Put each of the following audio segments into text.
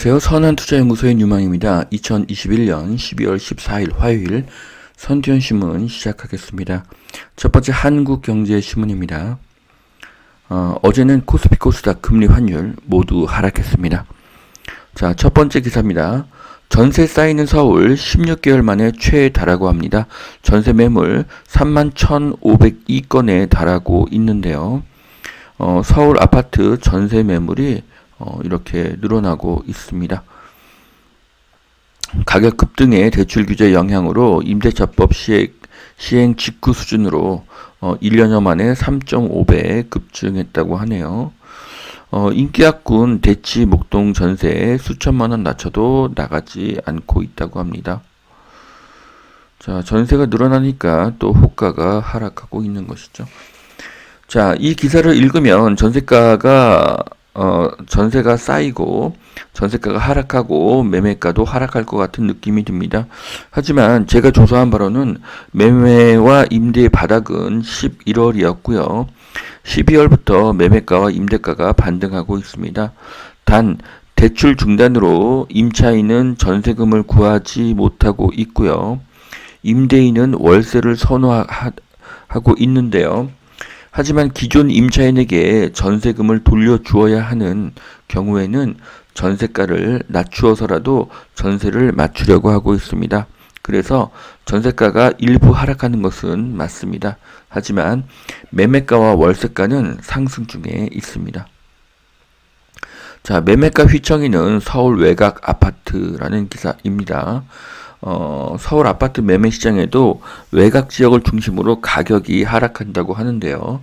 안녕하세요. 선한투자연구소의 뉴망입니다. 2021년 12월 14일 화요일 선두현신문 시작하겠습니다. 첫 번째 한국경제신문입니다. 어제는 코스피 코스닥 금리 환율 모두 하락했습니다. 자, 첫 번째 기사입니다. 전세 쌓이는 서울 16개월 만에 최에 달하고 합니다. 전세 매물 31,502건에 달하고 있는데요. 서울 아파트 전세 매물이 이렇게 늘어나고 있습니다. 가격 급등의 대출 규제 영향으로 임대차법 시행 직후 수준으로 1년여 만에 3.5배 급증했다고 하네요. 인기학군 대치 목동 전세 수천만 원 낮춰도 나가지 않고 있다고 합니다. 자, 전세가 늘어나니까 또 호가가 하락하고 있는 것이죠. 자, 이 기사를 읽으면 전세가 쌓이고 전세가가 하락하고 매매가도 하락할 것 같은 느낌이 듭니다. 하지만 제가 조사한 바로는 매매와 임대의 바닥은 11월이었고요. 12월부터 매매가와 임대가가 반등하고 있습니다. 단 대출 중단으로 임차인은 전세금을 구하지 못하고 있고요. 임대인은 월세를 선호하고 있는데요. 하지만 기존 임차인에게 전세금을 돌려주어야 하는 경우에는 전세가를 낮추어서라도 전세를 맞추려고 하고 있습니다. 그래서 전세가가 일부 하락하는 것은 맞습니다. 하지만 매매가와 월세가는 상승 중에 있습니다. 자, 매매가 휘청이는 서울 외곽 아파트라는 기사입니다. 서울 아파트 매매 시장에도 외곽 지역을 중심으로 가격이 하락한다고 하는데요.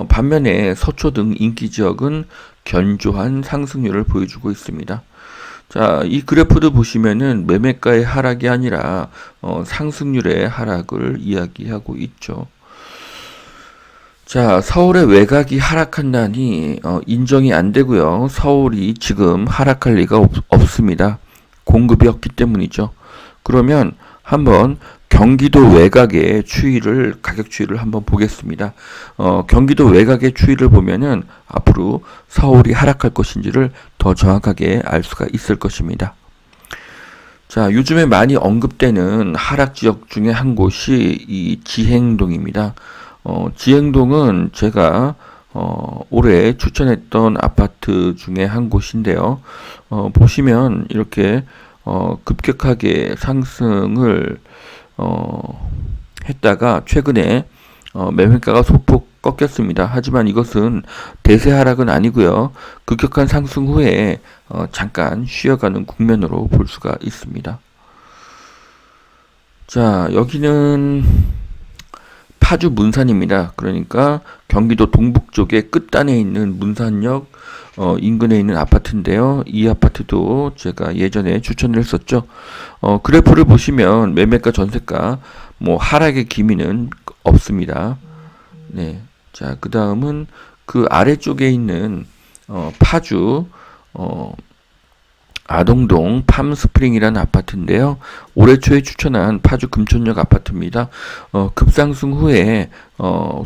반면에 서초 등 인기 지역은 견조한 상승률을 보여주고 있습니다. 자, 이 그래프도 보시면은 매매가의 하락이 아니라 상승률의 하락을 이야기하고 있죠. 자, 서울의 외곽이 하락한다니 인정이 안 되고요. 서울이 지금 하락할 리가 없습니다. 공급이 없기 때문이죠. 그러면 한번 경기도 외곽의 가격 추이를 한번 보겠습니다. 경기도 외곽의 추이를 보면은 앞으로 서울이 하락할 것인지를 더 정확하게 알 수가 있을 것입니다. 자, 요즘에 많이 언급되는 하락 지역 중에 한 곳이 이 지행동입니다. 지행동은 제가 올해 추천했던 아파트 중에 한 곳인데요. 보시면 이렇게 급격하게 상승을 했다가 최근에 매매가가 소폭 꺾였습니다. 하지만 이것은 대세 하락은 아니고요. 급격한 상승 후에 잠깐 쉬어가는 국면으로 볼 수가 있습니다. 자, 여기는 파주 문산입니다. 그러니까 경기도 동북쪽의 끝단에 있는 문산역 인근에 있는 아파트인데요. 이 아파트도 제가 예전에 추천을 했었죠. 그래프를 보시면 매매가 전세가 하락의 기미는 없습니다. 네. 자, 그 다음은 그 아래쪽에 있는 파주 아동동 팜스프링이라는 아파트인데요. 올해 초에 추천한 파주 금촌역 아파트입니다. 급상승 후에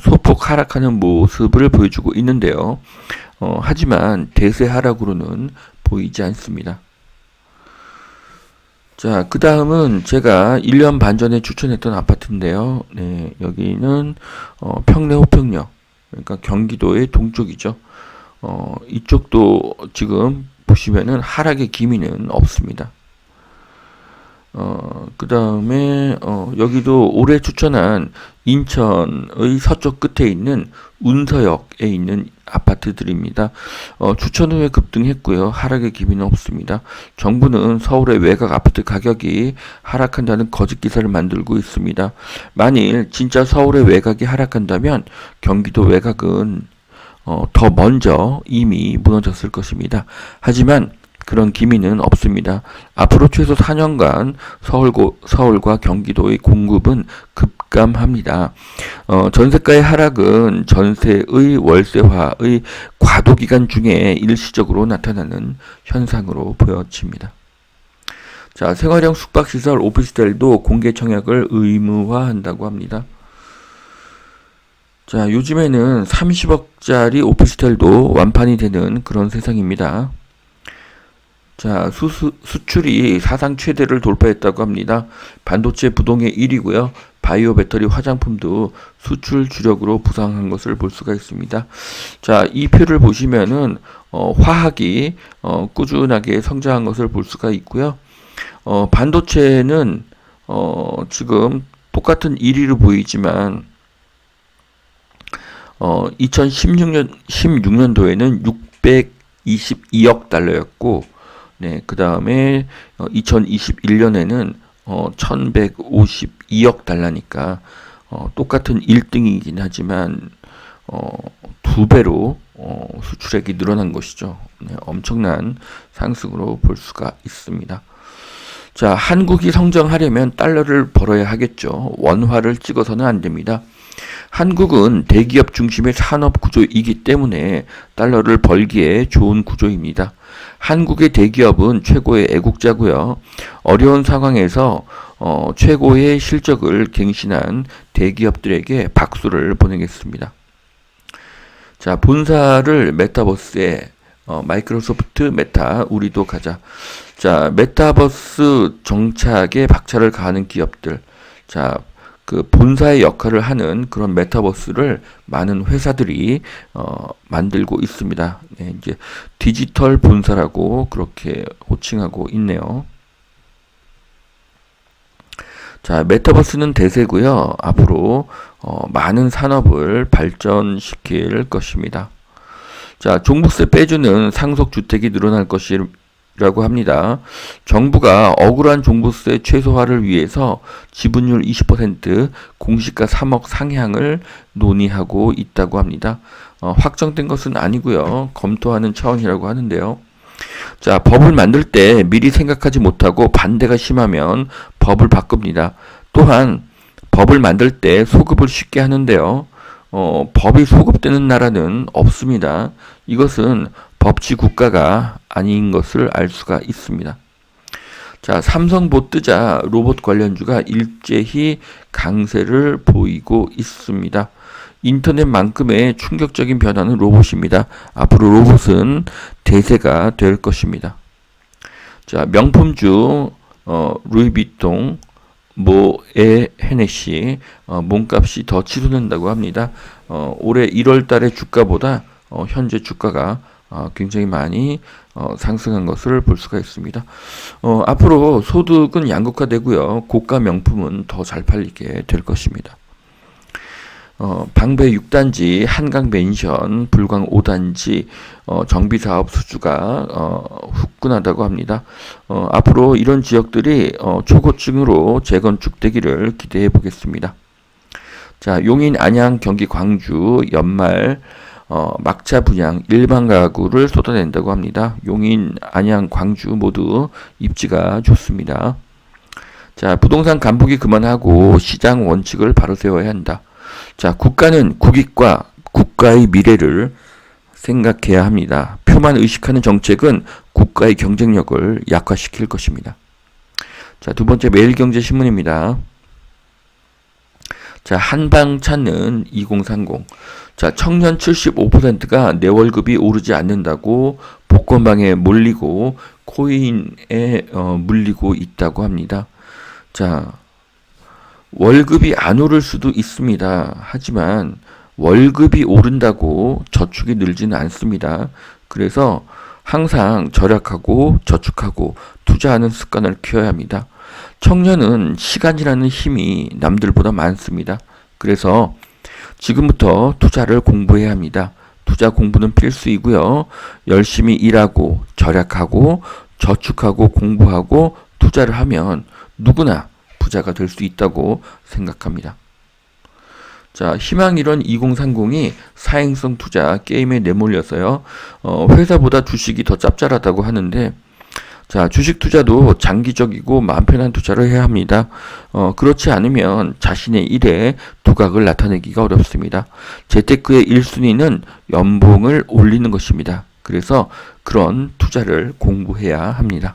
소폭 하락하는 모습을 보여주고 있는데요. 하지만 대세 하락으로는 보이지 않습니다. 자, 그 다음은 제가 1년 반 전에 추천했던 아파트인데요. 네, 여기는 평내 호평역, 그러니까 경기도의 동쪽이죠. 이쪽도 지금 보시면은 하락의 기미는 없습니다. 그 다음에 여기도 올해 추천한 인천의 서쪽 끝에 있는 운서역에 있는 아파트들입니다. 추천 후에 급등했고요. 하락의 기미는 없습니다. 정부는 서울의 외곽 아파트 가격이 하락한다는 거짓 기사를 만들고 있습니다. 만일 진짜 서울의 외곽이 하락한다면 경기도 외곽은 더 먼저 이미 무너졌을 것입니다. 하지만 그런 기미는 없습니다. 앞으로 최소 4년간 서울과 경기도의 공급은 급감합니다. 전세가의 하락은 전세의 월세화의 과도기간 중에 일시적으로 나타나는 현상으로 보여집니다. 자, 생활형 숙박시설 오피스텔도 공개 청약을 의무화한다고 합니다. 자, 요즘에는 30억짜리 오피스텔도 완판이 되는 그런 세상입니다. 자, 수출이 사상 최대를 돌파했다고 합니다. 반도체 부동의 1위고요. 바이오 배터리 화장품도 수출 주력으로 부상한 것을 볼 수가 있습니다. 자, 이 표를 보시면은 화학이 꾸준하게 성장한 것을 볼 수가 있고요. 반도체는 지금 똑같은 1위로 보이지만 2016년도에는 622억 달러였고, 네, 그 다음에 2021년에는 1152억 달러니까 똑같은 1등이긴 하지만 두 배로 수출액이 늘어난 것이죠. 네, 엄청난 상승으로 볼 수가 있습니다. 자, 한국이 성장하려면 달러를 벌어야 하겠죠. 원화를 찍어서는 안 됩니다. 한국은 대기업 중심의 산업 구조이기 때문에 달러를 벌기에 좋은 구조입니다. 한국의 대기업은 최고의 애국자고요. 어려운 상황에서 최고의 실적을 갱신한 대기업들에게 박수를 보내겠습니다. 자, 본사를 메타버스에 마이크로소프트, 메타, 우리도 가자. 자, 메타버스 정착에 박차를 가하는 기업들. 자, 그 본사의 역할을 하는 그런 메타버스를 많은 회사들이 만들고 있습니다. 네, 이제 디지털 본사라고 그렇게 호칭하고 있네요. 자, 메타버스는 대세고요. 앞으로 많은 산업을 발전시킬 것입니다. 자, 종부세 빼주는 상속주택이 늘어날 것이라고 합니다. 정부가 억울한 종부세 최소화를 위해서 지분율 20%, 공시가 3억 상향을 논의하고 있다고 합니다. 확정된 것은 아니고요. 검토하는 차원이라고 하는데요. 자, 법을 만들 때 미리 생각하지 못하고 반대가 심하면 법을 바꿉니다. 또한 법을 만들 때 소급을 쉽게 하는데요. 법이 소급되는 나라는 없습니다. 이것은 법치 국가가 아닌 것을 알 수가 있습니다. 자, 삼성 못 뜨자 로봇 관련주가 일제히 강세를 보이고 있습니다. 인터넷만큼의 충격적인 변화는 로봇입니다. 앞으로 로봇은 대세가 될 것입니다. 자, 명품주 루이비통, 모에 헤네시 몸값이 더 치솟는다고 합니다. 올해 1월 달의 주가보다 현재 주가가 굉장히 많이 상승한 것을 볼 수가 있습니다. 앞으로 소득은 양극화되고요. 고가 명품은 더 잘 팔리게 될 것입니다. 방배 6단지, 한강 멘션, 불광 5단지 정비사업 수주가 후끈하다고 합니다. 앞으로 이런 지역들이 초고층으로 재건축되기를 기대해 보겠습니다. 자, 용인, 안양, 경기, 광주 연말 막차 분양 일반 가구를 쏟아낸다고 합니다. 용인, 안양, 광주 모두 입지가 좋습니다. 자, 부동산 간보기 그만하고 시장 원칙을 바로 세워야 한다. 자, 국가는 국익과 국가의 미래를 생각해야 합니다. 표만 의식하는 정책은 국가의 경쟁력을 약화시킬 것입니다. 자, 두 번째 매일경제신문입니다. 자, 한방 찾는 2030. 자, 청년 75%가 내 월급이 오르지 않는다고 복권방에 몰리고 코인에 물리고 있다고 합니다. 자, 월급이 안 오를 수도 있습니다. 하지만 월급이 오른다고 저축이 늘지는 않습니다. 그래서 항상 절약하고 저축하고 투자하는 습관을 키워야 합니다. 청년은 시간이라는 힘이 남들보다 많습니다. 그래서 지금부터 투자를 공부해야 합니다. 투자 공부는 필수이고요. 열심히 일하고 절약하고 저축하고 공부하고 투자를 하면 누구나 부자가 될 수 있다고 생각합니다. 자, 희망이론 2030이 사행성 투자 게임에 내몰려서요. 회사보다 주식이 더 짭짤하다고 하는데, 자, 주식 투자도 장기적이고 마음 편한 투자를 해야 합니다. 그렇지 않으면 자신의 일에 두각을 나타내기가 어렵습니다. 재테크의 1순위는 연봉을 올리는 것입니다. 그래서 그런 투자를 공부해야 합니다.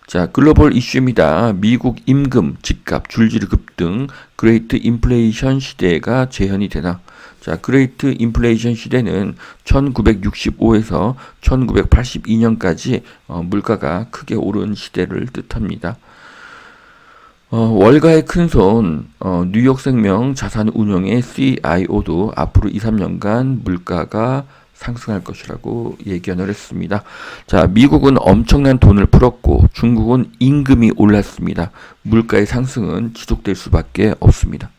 자, 글로벌 이슈입니다. 미국 임금, 집값, 줄줄이 급등, 그레이트 인플레이션 시대가 재현이 되나? 자, 그레이트 인플레이션 시대는 1965에서 1982년까지 물가가 크게 오른 시대를 뜻합니다. 월가의 큰손 뉴욕생명 자산운용의 CIO도 앞으로 2, 3년간 물가가 상승할 것이라고 예견을 했습니다. 자, 미국은 엄청난 돈을 풀었고 중국은 임금이 올랐습니다. 물가의 상승은 지속될 수밖에 없습니다.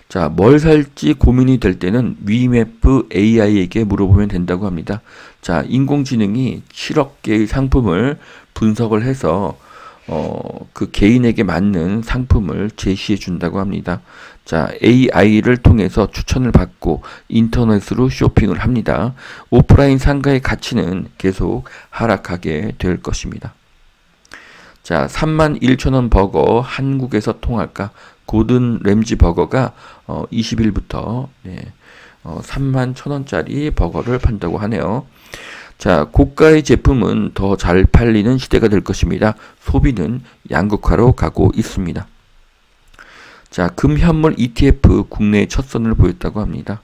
자, 뭘 살지 고민이 될 때는 위메프 AI에게 물어보면 된다고 합니다. 자, 인공지능이 7억 개의 상품을 분석을 해서 그 개인에게 맞는 상품을 제시해 준다고 합니다. 자, AI를 통해서 추천을 받고 인터넷으로 쇼핑을 합니다. 오프라인 상가의 가치는 계속 하락하게 될 것입니다. 자, 31,000원 버거 한국에서 통할까? 고든 램지 버거가 20일부터 31,000원짜리 버거를 판다고 하네요. 자, 고가의 제품은 더 잘 팔리는 시대가 될 것입니다. 소비는 양극화로 가고 있습니다. 자, 금현물 ETF 국내에 첫 선을 보였다고 합니다.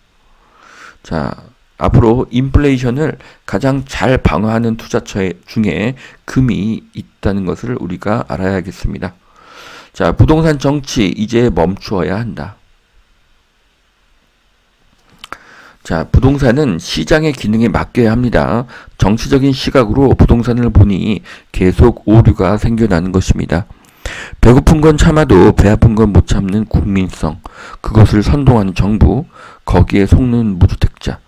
자, 앞으로 인플레이션을 가장 잘 방어하는 투자처 중에 금이 있다는 것을 우리가 알아야겠습니다. 자, 부동산 정치 이제 멈추어야 한다. 자, 부동산은 시장의 기능에 맡겨야 합니다. 정치적인 시각으로 부동산을 보니 계속 오류가 생겨나는 것입니다. 배고픈 건 참아도 배 아픈 건 못 참는 국민성, 그것을 선동하는 정부, 거기에 속는 무주택자.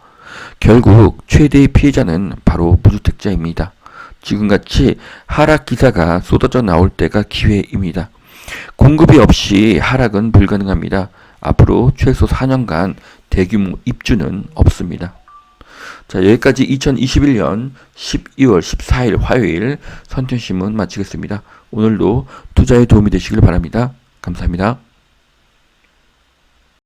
결국 최대의 피해자는 바로 무주택자입니다. 지금같이 하락 기사가 쏟아져 나올 때가 기회입니다. 공급이 없이 하락은 불가능합니다. 앞으로 최소 4년간 대규모 입주는 없습니다. 자, 여기까지 2021년 12월 14일 화요일 선텐신문 마치겠습니다. 오늘도 투자에 도움이 되시길 바랍니다. 감사합니다.